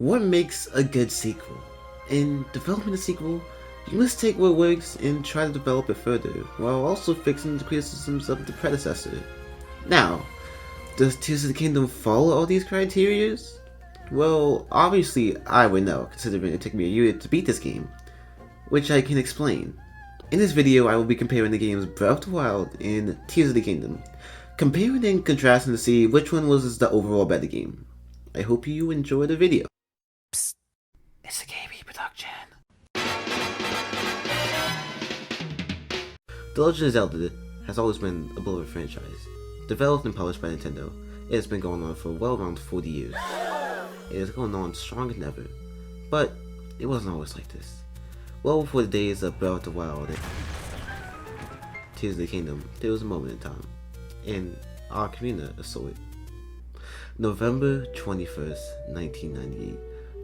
What makes a good sequel? In developing a sequel, you must take what works and try to develop it further, while also fixing the criticisms of the predecessor. Now, does Tears of the Kingdom follow all these criterias? Well, obviously I would know, considering it took me a year to beat this game, which I can explain. In this video, I will be comparing the games Breath of the Wild and Tears of the Kingdom, comparing and contrasting to see which one was the overall better game. I hope you enjoy the video. Psst, it's a KB production. The Legend of Zelda has always been a beloved franchise. Developed and published by Nintendo, it has been going on for well around 40 years. It is going on stronger than ever, but it wasn't always like this. Well before the days of Breath of the Wild and Tears of the Kingdom, there was a moment in time, and our community saw it. November 21st, 1998,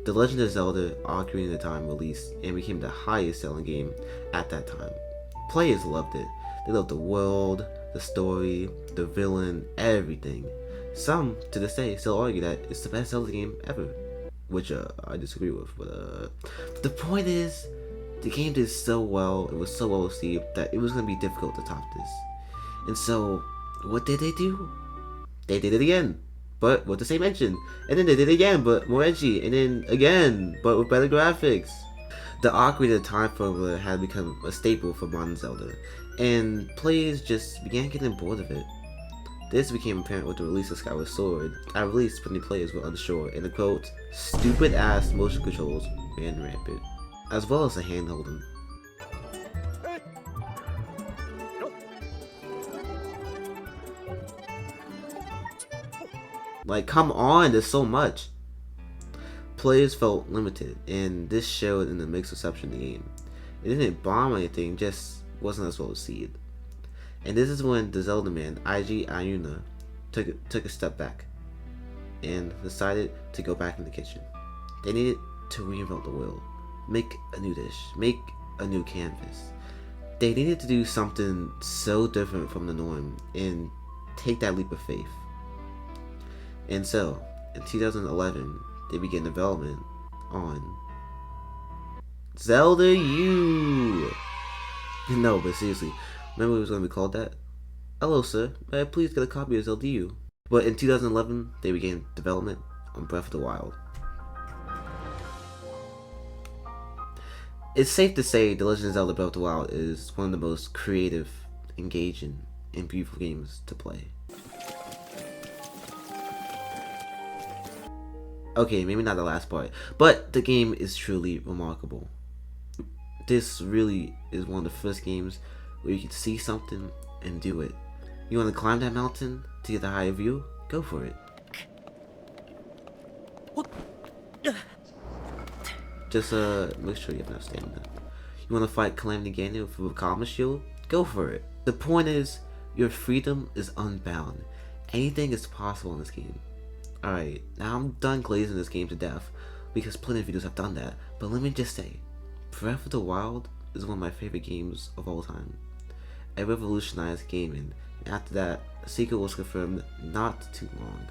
The Legend of Zelda Ocarina of Time released and became the highest selling game at that time. Players loved it. They loved the world, the story, the villain, everything. Some, to this day, still argue that it's the best Zelda game ever, which I disagree with, but the point is, the game did so well, it was so well received, that it was going to be difficult to top this. And so, what did they do? They did it again, but with the same engine. And then they did it again, but more edgy. And then again, but with better graphics. The Ocarina of Time formula had become a staple for modern Zelda, and players just began getting bored of it. This became apparent with the release of Skyward Sword. At release, many players were unsure, and the quote, "stupid ass motion controls" ran rampant, as well as the hand-holding. Like, come on, there's so much. Players felt limited, and this showed in the mixed reception of the game. It didn't bomb or anything, just wasn't as well received. And this is when the Zelda man, Eiji Aoyama, took a step back and decided to go back in the kitchen. They needed to reinvent the world, make a new dish, make a new canvas. They needed to do something so different from the norm and take that leap of faith. And so, in 2011, they began development on Zelda U. No, but seriously, remember it was going to be called that? Hello, sir. May I please get a copy of Zelda U? But in 2011, they began development on Breath of the Wild. It's safe to say The Legend of Zelda Breath of the Wild is one of the most creative, engaging, and beautiful games to play. Okay, maybe not the last part, but the game is truly remarkable. This really is one of the first games where you can see something and do it. You want to climb that mountain to get the higher view? Go for it. Just make sure you have enough stamina. You want to fight Calamity Ganon with a Kama shield? Go for it. The point is, your freedom is unbound. Anything is possible in this game. Alright, now I'm done glazing this game to death, because plenty of videos have done that, but let me just say, Breath of the Wild is one of my favorite games of all time. It revolutionized gaming, and after that, a sequel was confirmed not too long.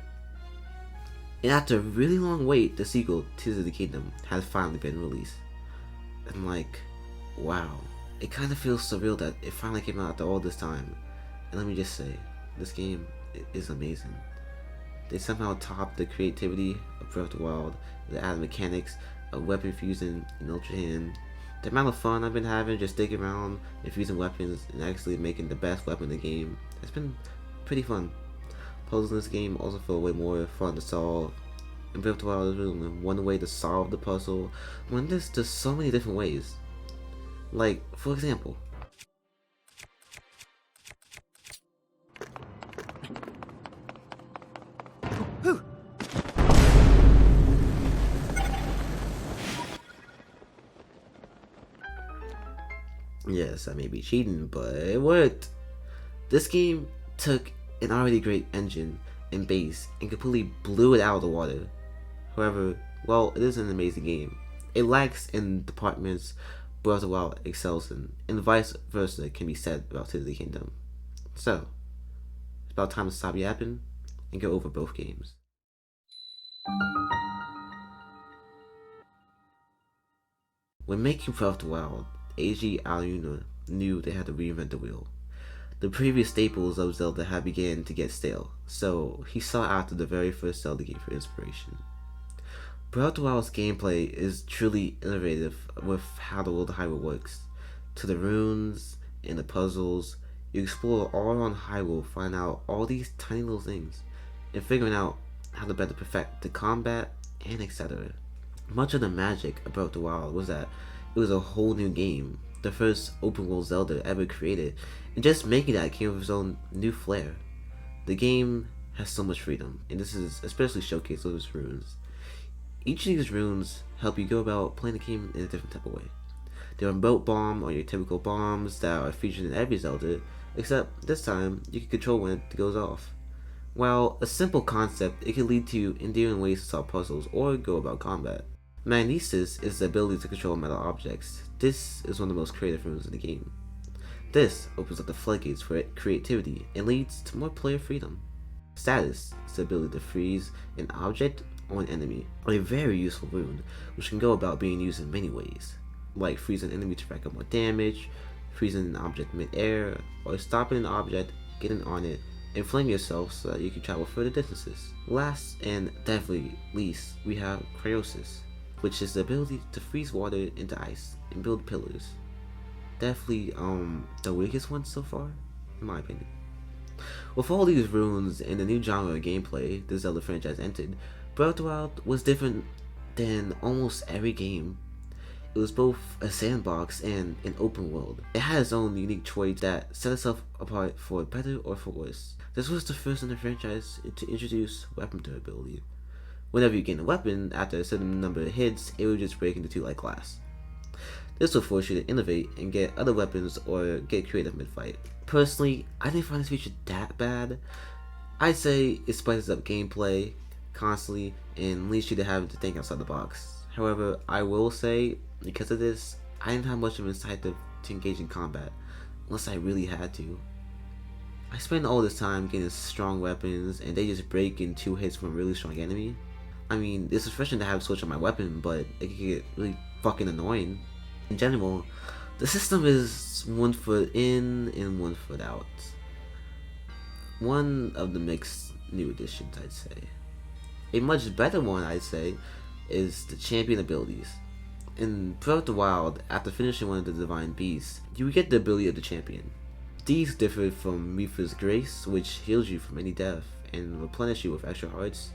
And after a really long wait, the sequel, Tears of the Kingdom, has finally been released. And like, wow, it kind of feels surreal that it finally came out after all this time. And let me just say, this game is amazing. They somehow topped the creativity of Breath of the Wild, the added mechanics of weapon fusing and Ultra Hand. The amount of fun I've been having just digging around and fusing weapons and actually making the best weapon in the game has been pretty fun. Puzzles in this game also feel way more fun to solve. In Breath of the Wild, there's really one way to solve the puzzle, when there's just so many different ways. Like, for example, yes, I may be cheating, but it worked. This game took an already great engine and base and completely blew it out of the water. However, well, it is an amazing game. It lacks in departments Breath of the Wild excels in, and vice versa can be said about Tears of the Kingdom. So, it's about time to stop yapping and go over both games. When making Breath of the Wild, Eiji Aonuma knew they had to reinvent the wheel. The previous staples of Zelda had begun to get stale, so he sought after the very first Zelda game for inspiration. Breath of the Wild's gameplay is truly innovative with how the world of Hyrule works. To the runes and the puzzles, you explore all around Hyrule, find out all these tiny little things, and figuring out how to better perfect the combat and etc. Much of the magic of Breath of the Wild was that it was a whole new game, the first open world Zelda ever created, and just making that came with its own new flair. The game has so much freedom, and this is especially showcased with its runes. Each of these runes help you go about playing the game in a different type of way. There are boat bomb or your typical bombs that are featured in every Zelda, except this time you can control when it goes off. While a simple concept, it can lead to endearing ways to solve puzzles or go about combat. Magnesis is the ability to control metal objects. This is one of the most creative runes in the game. This opens up the floodgates for creativity and leads to more player freedom. Status is the ability to freeze an object or an enemy, a very useful rune which can go about being used in many ways, like freezing an enemy to rack up more damage, freezing an object mid-air, or stopping an object, getting on it, and flame yourself so that you can travel further distances. Last and definitely least, we have Cryosis, which is the ability to freeze water into ice and build pillars. Definitely the weakest one so far, in my opinion. With all these runes and the new genre of gameplay the Zelda franchise entered, Breath of the Wild was different than almost every game. It was both a sandbox and an open world. It had its own unique choice that set itself apart for better or for worse. This was the first in the franchise to introduce weapon durability. Whenever you gain a weapon, after a certain number of hits, it would just break into two like glass. This will force you to innovate and get other weapons or get creative mid-fight. Personally, I didn't find this feature that bad. I'd say it spices up gameplay constantly and leads you to have to think outside the box. However, I will say, because of this, I didn't have much of an incentive to engage in combat, unless I really had to. I spent all this time getting strong weapons and they just break in 2 hits from a really strong enemy. I mean, it's refreshing to have a switch on my weapon, but it can get really fucking annoying. In general, the system is 1 foot in and 1 foot out. One of the mixed new additions, I'd say. A much better one, I'd say, is the champion abilities. In Breath of the Wild, after finishing one of the divine beasts, you get the ability of the champion. These differ from Mipha's Grace, which heals you from any death and replenish you with extra hearts,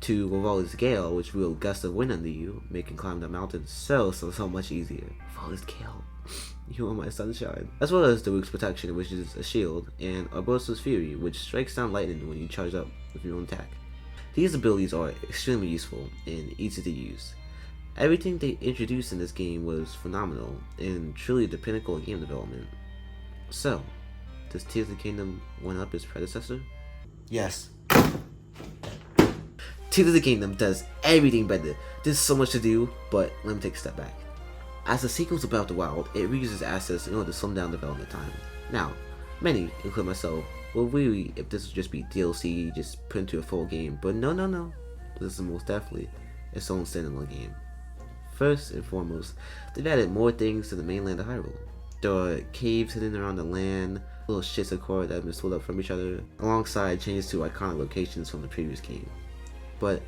to Rivali's Gale, which will gust a wind under you, making climb the mountain so much easier. Rivali's Gale, you are my sunshine. As well as Daruk's Protection, which is a shield, and Urbosa's Fury, which strikes down lightning when you charge up with your own attack. These abilities are extremely useful and easy to use. Everything they introduced in this game was phenomenal and truly the pinnacle of game development. So, does Tears of the Kingdom one up its predecessor? Yes. Tears of the Kingdom does everything better. There's so much to do, but let me take a step back. As a sequel to Breath of the Wild, it reuses assets in order to slim down development time. Now, many, including myself, will worry if this would just be DLC, just put into a full game, but no. This is most definitely its own standalone game. First and foremost, they've added more things to the mainland of Hyrule. There are caves hidden around the land, little shits of core that have been split up from each other, alongside changes to iconic locations from the previous game. But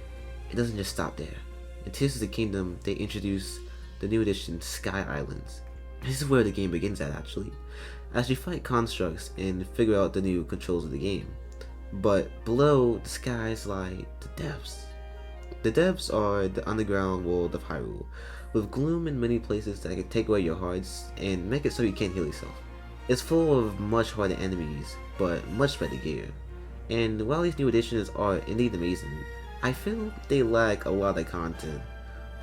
it doesn't just stop there. In Tears of the Kingdom, they introduce the new addition, Sky Islands. This is where the game begins at, actually, as you fight constructs and figure out the new controls of the game. But below the skies lie the depths. The depths are the underground world of Hyrule, with gloom in many places that can take away your hearts and make it so you can't heal yourself. It's full of much harder enemies, but much better gear. And while these new additions are indeed amazing, I feel they lack a lot of content.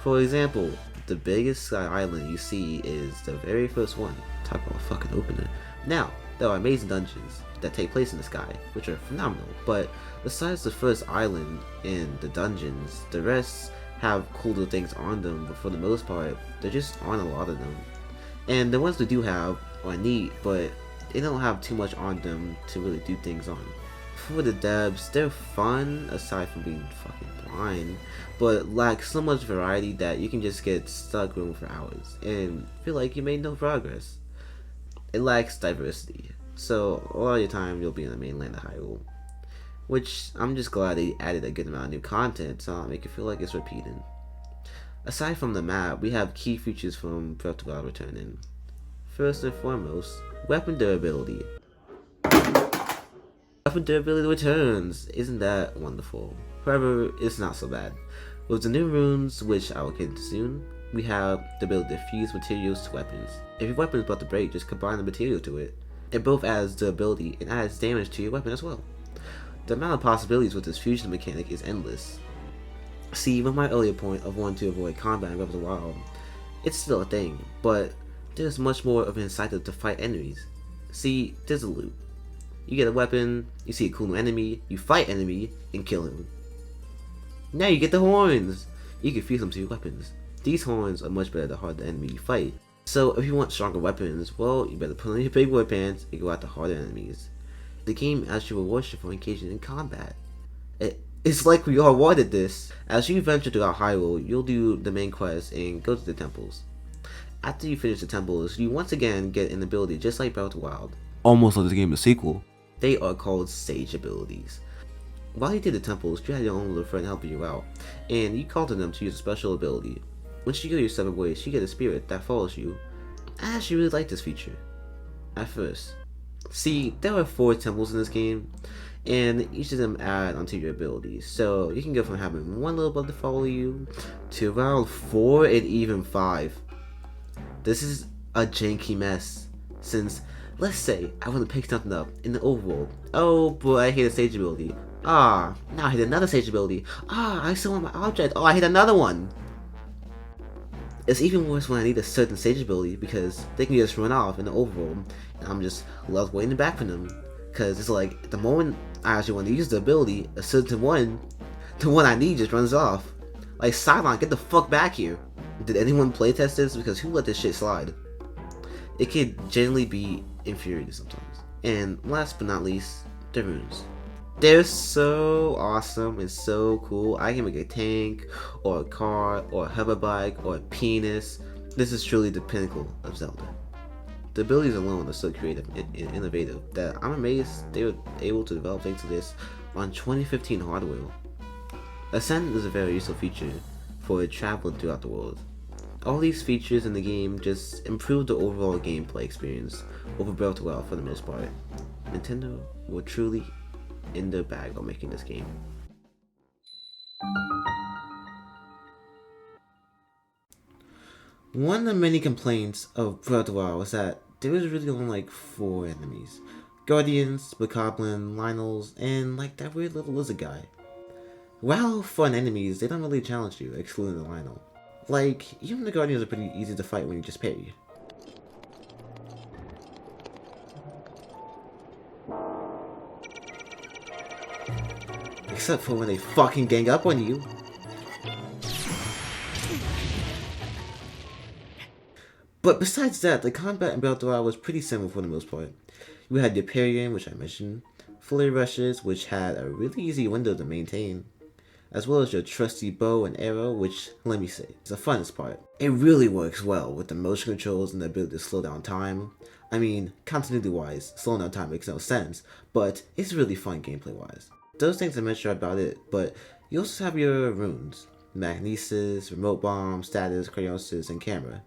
For example, the biggest Sky Island you see is the very first one. Talk about a fucking opener. Now, there are amazing dungeons that take place in the sky, which are phenomenal, but besides the first island and the dungeons, the rest have cooler things on them, but for the most part, there just aren't a lot of them. And the ones they do have are neat, but they don't have too much on them to really do things on. For the devs, they're fun aside from being fucking blind, but lack so much variety that you can just get stuck roaming for hours and feel like you made no progress. It lacks diversity, so a lot of your time you'll be in the mainland of Hyrule, which I'm just glad they added a good amount of new content to not make it feel like it's repeating. Aside from the map, we have key features from Breath of the Wild returning. First and foremost, weapon durability. Weapon durability returns! Isn't that wonderful? However, it's not so bad. With the new runes, which I will get into soon, we have the ability to fuse materials to weapons. If your weapon is about to break, just combine the material to it. It both adds durability and adds damage to your weapon as well. The amount of possibilities with this fusion mechanic is endless. See, with my earlier point of wanting to avoid combat in Breath of the Wild, it's still a thing, but there's much more of an incentive to fight enemies. See, there's a loop. You get a weapon, you see a cool new enemy, you fight enemy, and kill him. Now you get the horns! You can fuse them to your weapons. These horns are much better to hard the enemy you fight. So if you want stronger weapons, well, you better put on your big boy pants and go after harder enemies. The game actually rewards you for engaging in combat. It's like we all wanted this. As you venture throughout Hyrule, you'll do the main quest and go to the temples. After you finish the temples, you once again get an ability just like Breath of the Wild. Almost like this game is a sequel. They are called Sage abilities. While you did the temples, you had your own little friend helping you out, and you called to them to use a special ability. Once you go your separate ways, you get a spirit that follows you. I actually really like this feature. At first. See, there are 4 temples in this game, and each of them add onto your abilities. So you can go from having one little bug to follow you, to around 4 and even 5. This is a janky mess, since, let's say, I want to pick something up in the overworld. Oh boy, I hit a sage ability. Ah, now I hit another sage ability. Ah, I still want my object. Oh, I hit another one. It's even worse when I need a certain sage ability because they can just run off in the overworld and I'm just left waiting back for them. Because it's like, the moment I actually want to use the ability, a certain one, the one I need just runs off. Like, Cylon, get the fuck back here. Did anyone playtest this? Because who let this shit slide? It could genuinely be infuriating sometimes. And last but not least, the runes. They're so awesome and so cool. I can make a tank, or a car, or a hover bike, or a penis. This is truly the pinnacle of Zelda. The abilities alone are so creative and innovative that I'm amazed they were able to develop things like this on 2015 hardware. Ascend is a very useful feature for traveling throughout the world. All these features in the game just improve the overall gameplay experience over Breath of the Wild for the most part. Nintendo will truly in their bag while making this game. One of the many complaints of Breath of the Wild was that there was really only like 4 enemies. Guardians, Bokoblin, Lynels, and like that weird little lizard guy. While fun enemies, they don't really challenge you, excluding the Lynel. Like, even the Guardians are pretty easy to fight when you just parry. Except for when they fucking gang up on you. But besides that, the combat in Breath of the Wild was pretty simple for the most part. You had your parrying, which I mentioned, flurry rushes, which had a really easy window to maintain, as well as your trusty bow and arrow, which, let me say, is the funnest part. It really works well with the motion controls and the ability to slow down time. I mean, continuity-wise, slowing down time makes no sense, but it's really fun gameplay-wise. Those things I mentioned are about it, but you also have your runes, magnesis, remote bomb, status, cryonis, and camera.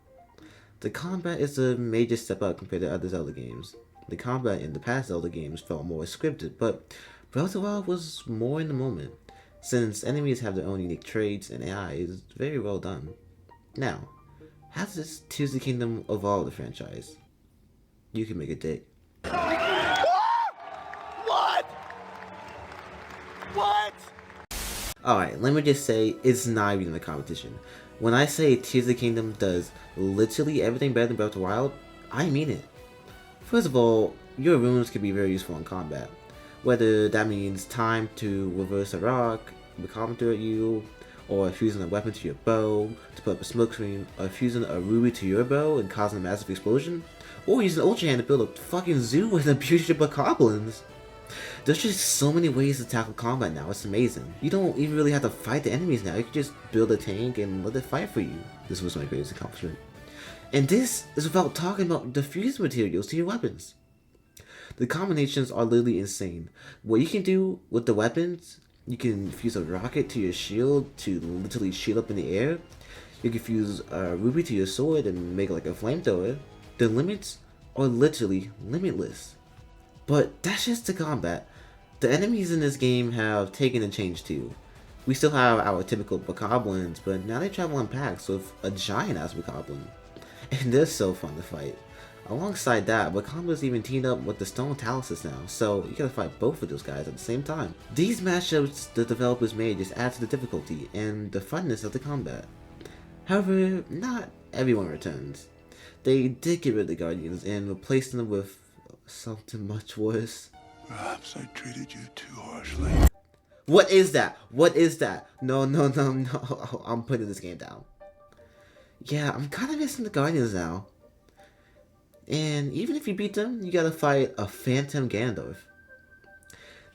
The combat is a major step up compared to other Zelda games. The combat in the past Zelda games felt more scripted, but Breath of the Wild was more in the moment, since enemies have their own unique traits and AI is very well done. Now, how does Tears of the Kingdom evolve the franchise? You can make a dick. What? Alright, let me just say, it's not even a competition. When I say Tears of the Kingdom does literally everything better than Breath of the Wild, I mean it. First of all, your runes can be very useful in combat. Whether that means time to reverse a rock, become through at you, or fusing a weapon to your bow to put up a smoke screen, or fusing a ruby to your bow and causing a massive explosion, or using Ultra Hand to build a fucking zoo with a bunch of bokoblins. There's just so many ways to tackle combat now, it's amazing. You don't even really have to fight the enemies now, you can just build a tank and let it fight for you. This was my greatest accomplishment. And this is without talking about the fuse materials to your weapons. The combinations are literally insane. What you can do with the weapons, you can fuse a rocket to your shield to literally shoot up in the air. You can fuse a ruby to your sword and make like a flamethrower. The limits are literally limitless. But that's just the combat. The enemies in this game have taken a change too. We still have our typical bokoblins, but now they travel in packs with a giant ass bokoblin. And they're so fun to fight. Alongside that, bokoblins even teamed up with the stone taluses now, so you gotta fight both of those guys at the same time. These matchups the developers made just add to the difficulty and the funness of the combat. However, not everyone returns. They did get rid of the Guardians and replaced them with something much worse. Perhaps I treated you too harshly. What is that? What is that? No, no, no, no. I'm putting this game down. Yeah, I'm kind of missing the Guardians now. And even if you beat them, you gotta fight a Phantom Ganondorf.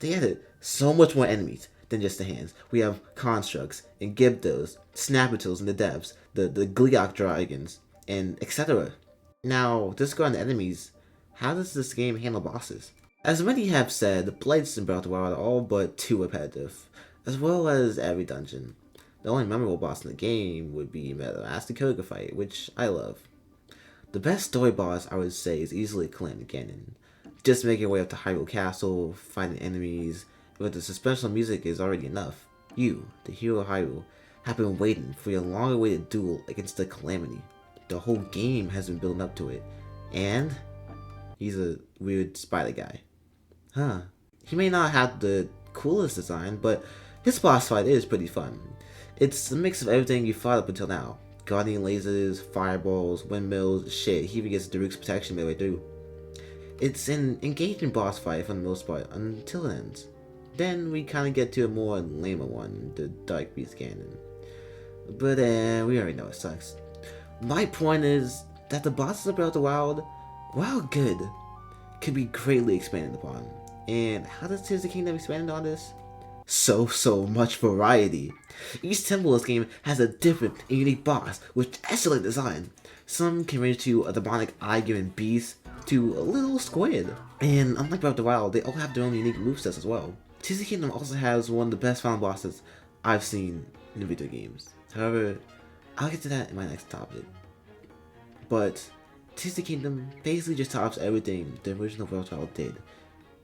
They added so much more enemies than just the hands. We have Constructs and Gibdos, Snappatools in the depths, the Gleeok dragons, and etc. Now, discarding the enemies, how does this game handle bosses? As many have said, Blights in Breath of the Wild are all but too repetitive, as well as every dungeon. The only memorable boss in the game would be the Master Koga fight, which I love. The best story boss I would say is easily Calamity Ganon. Just making your way up to Hyrule Castle, fighting enemies, with the suspensional music is already enough. You, the hero of Hyrule, have been waiting for your long-awaited duel against the Calamity. The whole game has been building up to it, and he's a weird spider guy. Huh. He may not have the coolest design, but his boss fight is pretty fun. It's a mix of everything you fought up until now. Guardian lasers, fireballs, windmills, shit, he even gets Daruk's protection midway through. It's an engaging boss fight for the most part until it ends. Then we kinda get to a more lamer one, the Dark Beast Ganon. But we already know it sucks. My point is that the bosses of Breath of the Wild, while good, could be greatly expanded upon. And how does Tears of the Kingdom expand on this? So much variety. Each temple in this game has a different and unique boss with excellent design. Some can range to a demonic eye-giving beast to a little squid. And unlike Breath of the Wild, they all have their own unique movesets as well. Tears of the Kingdom also has one of the best final bosses I've seen in video games. However, I'll get to that in my next topic. But Tears of the Kingdom basically just tops everything the original Breath of the Wild did,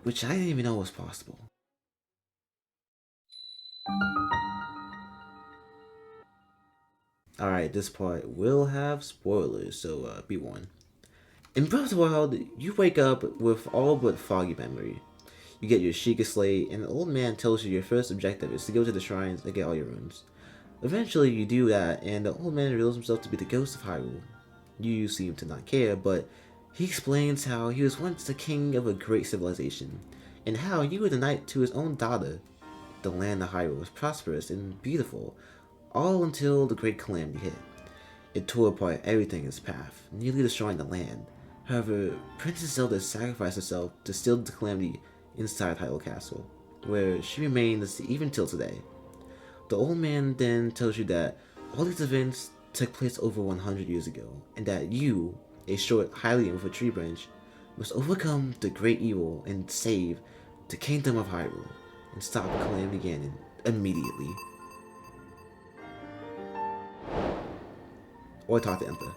which I didn't even know was possible. Alright, this part will have spoilers, so be warned. In Breath of the Wild, you wake up with all but foggy memory. You get your Sheikah Slate, and the old man tells you your first objective is to go to the shrines and get all your runes. Eventually, you do that, and the old man reveals himself to be the ghost of Hyrule. You seem to not care, but he explains how he was once the king of a great civilization, and how you were the knight to his own daughter. The land of Hyrule was prosperous and beautiful, all until the Great Calamity hit. It tore apart everything in its path, nearly destroying the land. However, Princess Zelda sacrificed herself to still the Calamity inside Hyrule Castle, where she remains even till today. The old man then tells you that all these events took place over 100 years ago, and that you, a short Hylian with a tree branch, must overcome the great evil and save the Kingdom of Hyrule, and stop Calamity Ganon immediately. Or talk to Emperor.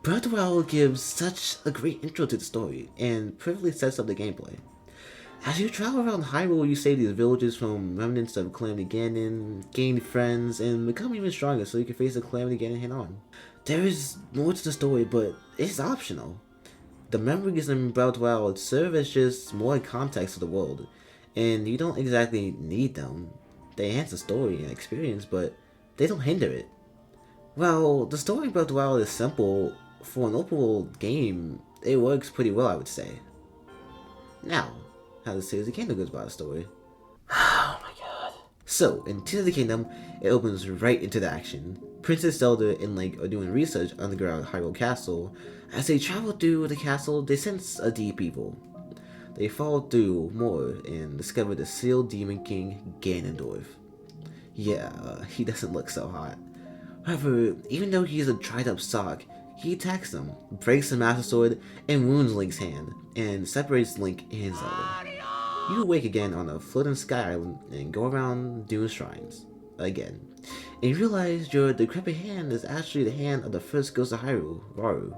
Breath of the Wild gives such a great intro to the story, and perfectly sets up the gameplay. As you travel around Hyrule, you save these villages from remnants of Calamity Ganon, gain friends, and become even stronger so you can face the Calamity Ganon head on. There is more to the story, but it's optional. The memories in Breath of the Wild serve as just more context to the world, and you don't exactly need them. They enhance the story and experience, but they don't hinder it. Well, the story of Breath of the Wild is simple. For an open world game, it works pretty well, I would say. Now, how does Tears of the Kingdom goes about the story? Oh my god. So, in Tears of the Kingdom, it opens right into the action. Princess Zelda and Link are doing research underground Hyrule Castle. As they travel through the castle, they sense a deep evil. they followed through more and discovered the sealed Demon King Ganondorf. Yeah, he doesn't look so hot. However, even though he's a dried up sock, he attacks them, breaks the Master Sword, and wounds Link's hand, and separates Link and Zelda. You awake again on a floating sky island and go around doing shrines. Again. And you realize your decrepit hand is actually the hand of the first ghost of Hyrule, Varu.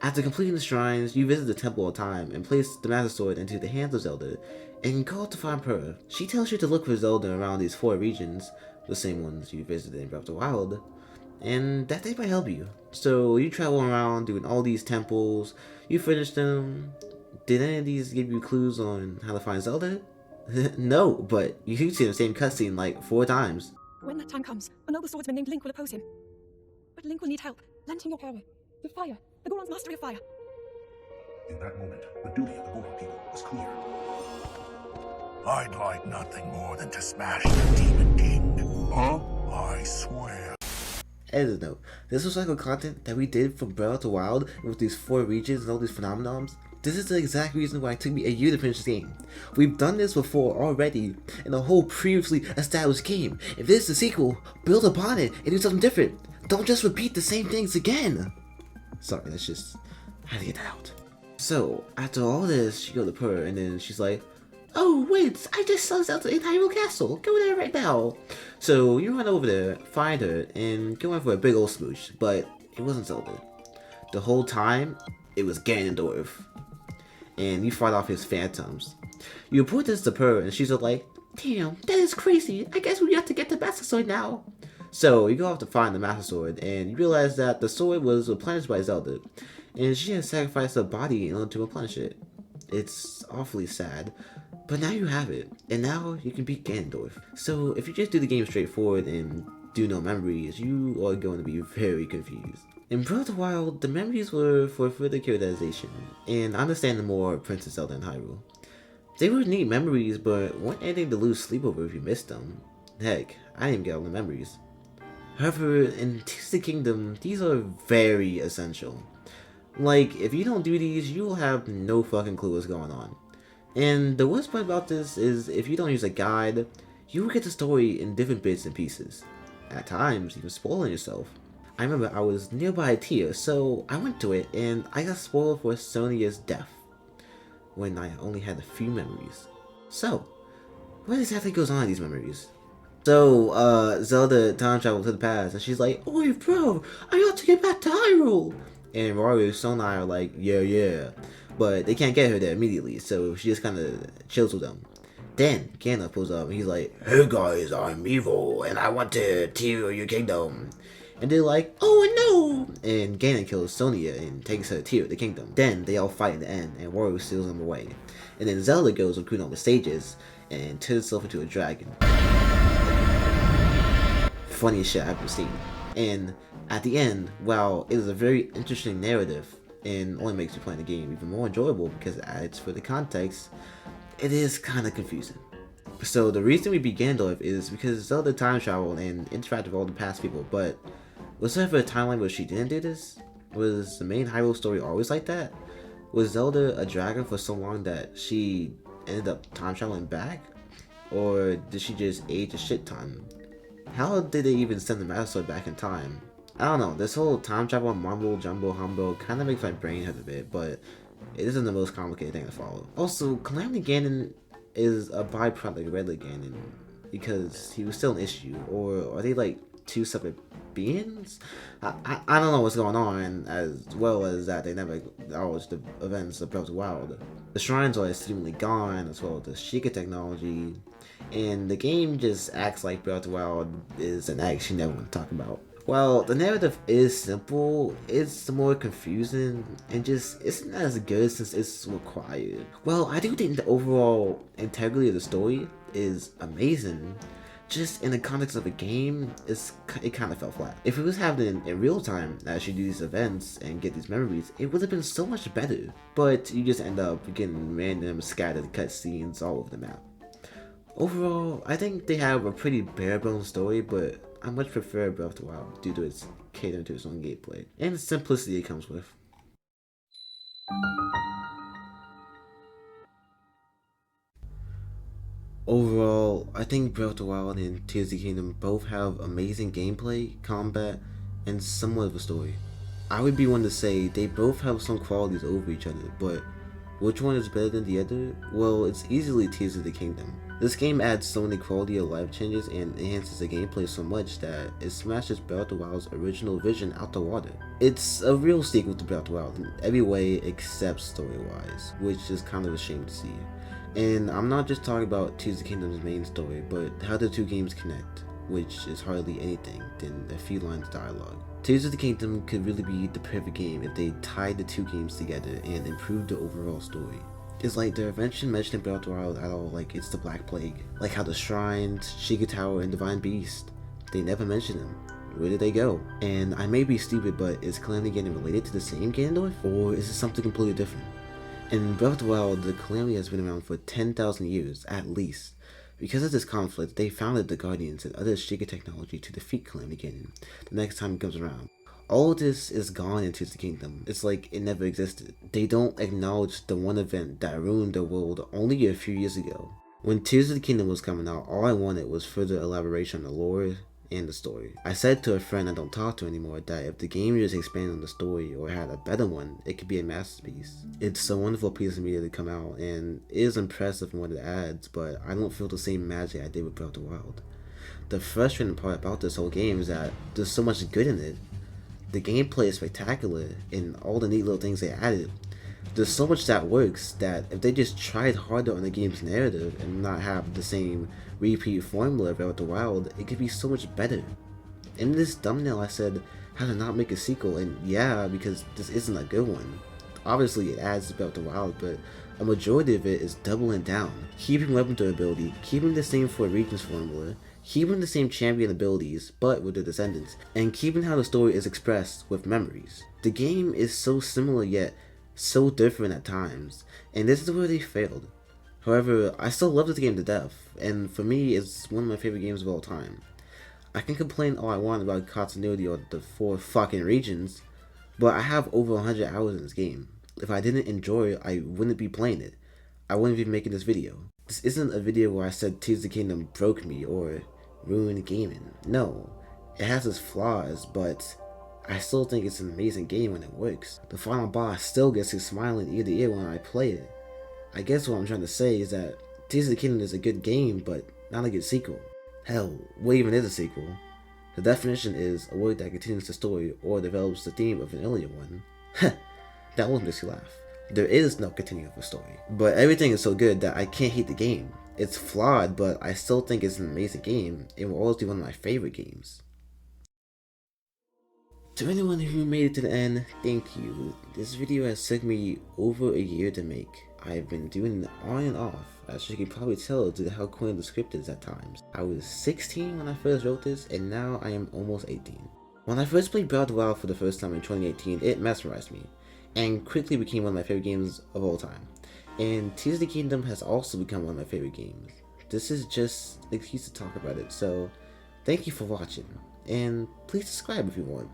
After completing the shrines, you visit the Temple of Time and place the Master Sword into the hands of Zelda, and call to find Purah. She tells you to look for Zelda around these 4 regions, the same ones you visited in Breath of the Wild, and that they might help you. So you travel around doing all these temples, you finish them. Did any of these give you clues on how to find Zelda? No, but you see the same cutscene like 4 times. When that time comes, a noble swordsman named Link will oppose him. But Link will need help. Lend him your power. Your fire. The Goron's mastery of fire. In that moment, the duty of the Goron people was clear. I'd like nothing more than to smash the Demon King. Huh? I swear. As a note, this was like a content that we did from Breath of the Wild with these 4 regions and all these phenomenons. This is the exact reason why it took me a year to finish this game. We've done this before already in a whole previously established game. If this is a sequel, build upon it and do something different. Don't just repeat the same things again. Sorry, that's just had to get that out. So, after all this, she goes to Purah and then she's like, oh wait, I just saw Zelda in Hyrule Castle. Go there right now. So you run over there, find her, and go in for a big old smooch. But it wasn't Zelda. The whole time, it was Ganondorf. And you fight off his phantoms. You report this to Purah and she's like, damn, that is crazy. I guess we have to get the Master Sword now. So you go off to find the Master Sword and you realize that the sword was replenished by Zelda. And she has sacrificed her body in order to replenish it. It's awfully sad. But now you have it, and now you can beat Ganondorf. So if you just do the game straightforward and do no memories, you are going to be very confused. In Breath of the Wild, the memories were for further characterization, and understanding more Princess Zelda and Hyrule. They were neat memories, but weren't anything to lose sleep over if you missed them. Heck, I didn't even get all the memories. However, in Tears of the Kingdom, these are very essential. Like, if you don't do these, you will have no fucking clue what's going on. And the worst part about this is if you don't use a guide, you will get the story in different bits and pieces. At times, even spoiling yourself. I remember I was nearby a tier, so I went to it and I got spoiled for Sonia's death. When I only had a few memories. So, what exactly goes on in these memories? So, Zelda time traveled to the past and she's like, oi bro, I ought to get back to Hyrule! And Rory and Sonai are like, yeah. But they can't get her there immediately, so she just kind of chills with them. Then Ganon pulls up and he's like, hey guys, I'm evil and I want to tear your kingdom. And they're like, oh no! And Ganon kills Sonia and takes her to the kingdom. Then they all fight in the end and Wario steals them away. And then Zelda goes recruiting all the stages and turns herself into a dragon. Funniest shit I've ever seen. And at the end, while it is a very interesting narrative and only makes you playing the game even more enjoyable because it adds further context, it is kind of confusing. So the reason we beat Ganondorf is because Zelda time traveled and interacted with all the past people, but was there ever a timeline where she didn't do this? Was the main Hyrule story always like that? Was Zelda a dragon for so long that she ended up time traveling back? Or did she just age a shit ton? How did they even send the Master Sword back in time? I don't know, this whole time travel mumble jumbo humbo kind of makes my brain hurt a bit, but it isn't the most complicated thing to follow. Also, Calamity Ganon is a byproduct of Red Ganon because he was still an issue, or are they like 2 separate beings? I don't know what's going on, as well as that they never acknowledged the events of Breath of the Wild. The shrines are seemingly gone, as well as the Sheikah technology, and the game just acts like Breath of the Wild is an act you never want to talk about. While the narrative is simple, it's more confusing and just isn't as good since it's required. Well, I do think the overall integrity of the story is amazing. Just in the context of the game, it kind of fell flat. If it was happening in real time as you do these events and get these memories, it would have been so much better. But you just end up getting random scattered cutscenes all over the map. Overall, I think they have a pretty bare-bones story, but I much prefer Breath of the Wild due to its catering to its own gameplay and the simplicity it comes with. Overall, I think Breath of the Wild and Tears of the Kingdom both have amazing gameplay, combat, and somewhat of a story. I would be one to say they both have some qualities over each other, but which one is better than the other? Well, it's easily Tears of the Kingdom. This game adds so many quality of life changes and enhances the gameplay so much that it smashes Breath of the Wild's original vision out the water. It's a real sequel to Breath of the Wild in every way except story-wise, which is kind of a shame to see. And I'm not just talking about Tears of the Kingdom's main story, but how the two games connect, which is hardly anything than a few lines of dialogue. Tears of the Kingdom could really be the perfect game if they tied the two games together and improved the overall story. It's like they're eventually mentioning Breath of the Wild at all like it's the Black Plague, like how the Shrines, Sheikah Tower, and Divine Beast, they never mention them. Where did they go? And I may be stupid, but is Calamity getting related to the same Ganondorf, or is it something completely different? In Breath of the Wild, the Calamity has been around for 10,000 years, at least. Because of this conflict, they founded the Guardians and other Sheikah technology to defeat Calamity Ganon the next time it comes around. All of this is gone in Tears of the Kingdom. It's like it never existed. They don't acknowledge the one event that ruined the world only a few years ago. When Tears of the Kingdom was coming out, all I wanted was further elaboration on the lore and the story. I said to a friend I don't talk to anymore that if the game just expanded on the story or had a better one, it could be a masterpiece. It's a wonderful piece of media to come out, and it is impressive in what it adds, but I don't feel the same magic I did with Breath of the Wild. The frustrating part about this whole game is that there's so much good in it. The gameplay is spectacular, and all the neat little things they added. There's so much that works that if they just tried harder on the game's narrative and not have the same repeat formula about the Wild, it could be so much better. In this thumbnail I said how to not make a sequel, and yeah, because this isn't a good one. Obviously it adds about the Wild, but a majority of it is doubling down. Keeping weapon durability, keeping the same 4 regions formula, keeping the same champion abilities, but with the descendants, and keeping how the story is expressed with memories. The game is so similar yet so different at times, and this is where they failed. However, I still love this game to death, and for me, it's one of my favorite games of all time. I can complain all I want about continuity or the 4 fucking regions, but I have over 100 hours in this game. If I didn't enjoy it, I wouldn't be playing it. I wouldn't be making this video. This isn't a video where I said Tears of the Kingdom broke me or ruined gaming. No, it has its flaws, but I still think it's an amazing game when it works. The final boss still gets me smiling ear to ear when I play it. I guess what I'm trying to say is that Tears of the Kingdom is a good game, but not a good sequel. Hell, what even is a sequel? The definition is a word that continues the story or develops the theme of an earlier one. That won't make you laugh. There is no continuing of a story. But everything is so good that I can't hate the game. It's flawed, but I still think it's an amazing game. It will always be one of my favorite games. To anyone who made it to the end, thank you. This video has took me over a year to make. I've been doing it on and off, as you can probably tell due to how quaint the script is at times. I was 16 when I first wrote this, and now I am almost 18. When I first played Breath of the Wild for the first time in 2018, it mesmerized me, and quickly became one of my favorite games of all time. And Tears of the Kingdom has also become one of my favorite games. This is just an excuse to talk about it, so thank you for watching, and please subscribe if you want.